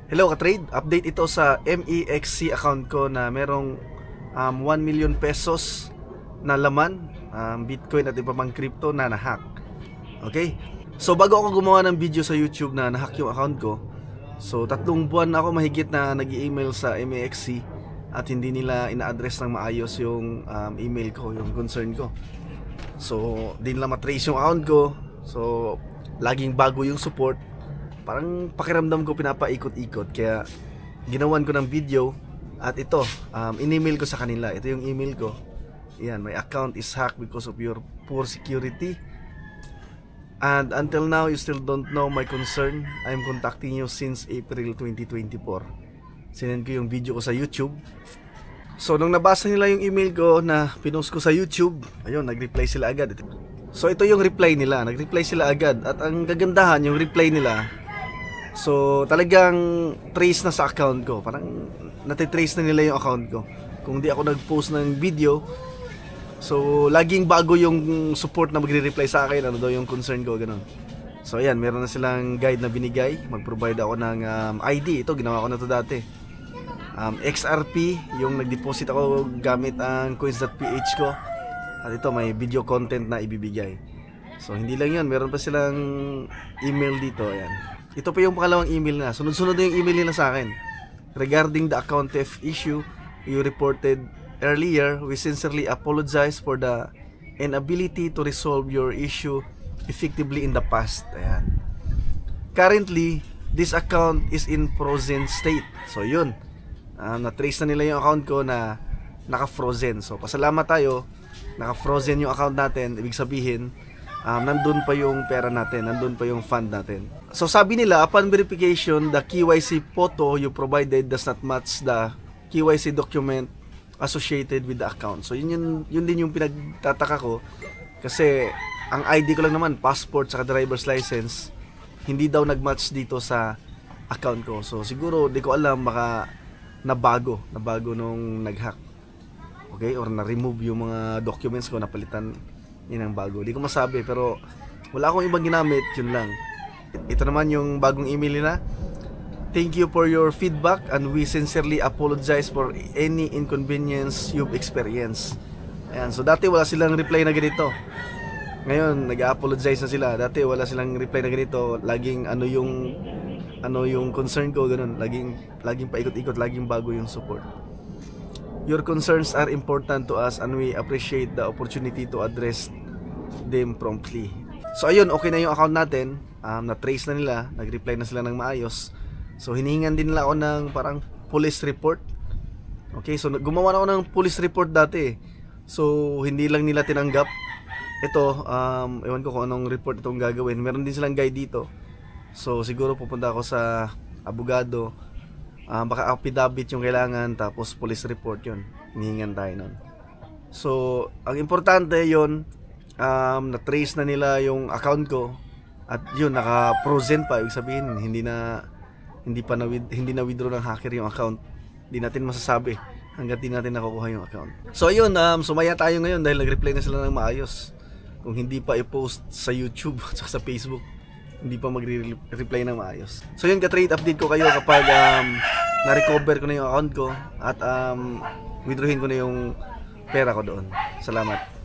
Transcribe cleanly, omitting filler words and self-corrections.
Hello ka-trade, update ito sa MEXC account ko na merong 1 million pesos na laman, Bitcoin at iba pang crypto na nahack. Okay? So bago ako gumawa ng video sa YouTube na nahack yung account ko, so 3 buwan ako mahigit na nag-email sa MEXC at hindi nila ina-address ng maayos yung email ko, yung concern ko. So di nila matrace yung account ko. So laging bago yung support. Parang pakiramdam ko pinapaikot-ikot, kaya ginawan ko ng video. At ito, in-email ko sa kanila. Ito yung email ko. Yan, my account is hacked because of your poor security, and until now you still don't know my concern. I'm contacting you since April 2024. Sinend ko yung video ko sa YouTube. So nung nabasa nila yung email ko na pinost ko sa YouTube, ayun, nag-reply sila agad. So ito yung reply nila, nag-reply sila agad. At ang gagandahan, yung reply nila, so talagang trace na sa account ko. Parang natitrace na nila yung account ko. Kung di ako nag-post ng video, so laging bago yung support na magre-reply sa akin, ano daw yung concern ko, ganun. So ayan, meron na silang guide na binigay. Mag-provide ako ng ID. Ito, ginawa ko na to dati. XRP, yung nag-deposit ako gamit ang coins.ph ko. At ito, may video content na ibibigay. So hindi lang yun, meron pa silang email dito. Ayan. Ito pa yung pangalawang email na. Sunod-sunod na yung email nila sa akin. Regarding the account theft issue you reported earlier, we sincerely apologize for the inability to resolve your issue effectively in the past. Ayan. Currently, this account is in frozen state. So yun, na-trace na nila yung account ko na naka-frozen. So pasalamat tayo, naka-frozen yung account natin. Ibig sabihin, nandun pa yung pera natin, nandun pa yung fund natin. So sabi nila, upon verification, the KYC photo you provided does not match the KYC document associated with the account. So yun din yung pinagtataka ko, kasi ang ID ko lang naman, passport saka driver's license, hindi daw nagmatch dito sa account ko. So siguro, di ko alam, baka nabago nung nag-hack. Okay, or na-remove yung mga documents ko, napalitan yun ang bago. Di ko masabi, pero wala akong ibang ginamit, yun lang. Ito naman yung bagong email nila. Thank you for your feedback and we sincerely apologize for any inconvenience you've experienced. Ayan, so dati wala silang reply na ganito. Ngayon, nag-apologize na sila. Dati wala silang reply na ganito. Laging ano yung concern ko, ganun. Laging paikot-ikot, laging bago yung support. Your concerns are important to us and we appreciate the opportunity to address them promptly. So ayun, okay na yung account natin. Na-trace na nila, nag-reply na sila ng maayos. So hinihingan din nila ako ng parang police report. Okay, so gumawa na ako ng police report dati. So hindi lang nila tinanggap. Ito, ewan ko kung anong report itong gagawin. Meron din silang guide dito. So siguro pupunta ako sa abogado. Baka affidavit yung kailangan, tapos police report yun. Hinihingan tayo nun. So ang importante yun, na-trace na nila yung account ko. At yun, naka-frozen pa. Ibig sabihin, hindi na withdraw ng hacker yung account. Hindi natin masasabi hanggat di natin nakukuha yung account. So ayun, sumaya tayo ngayon dahil nag-reply na sila ng maayos. Kung hindi pa i-post sa YouTube at sa Facebook, hindi pa magre-reply ng maayos. So yun, ka-trade update ko kayo kapag na-recover ko na yung account ko at withdrawin ko na yung pera ko doon. Salamat.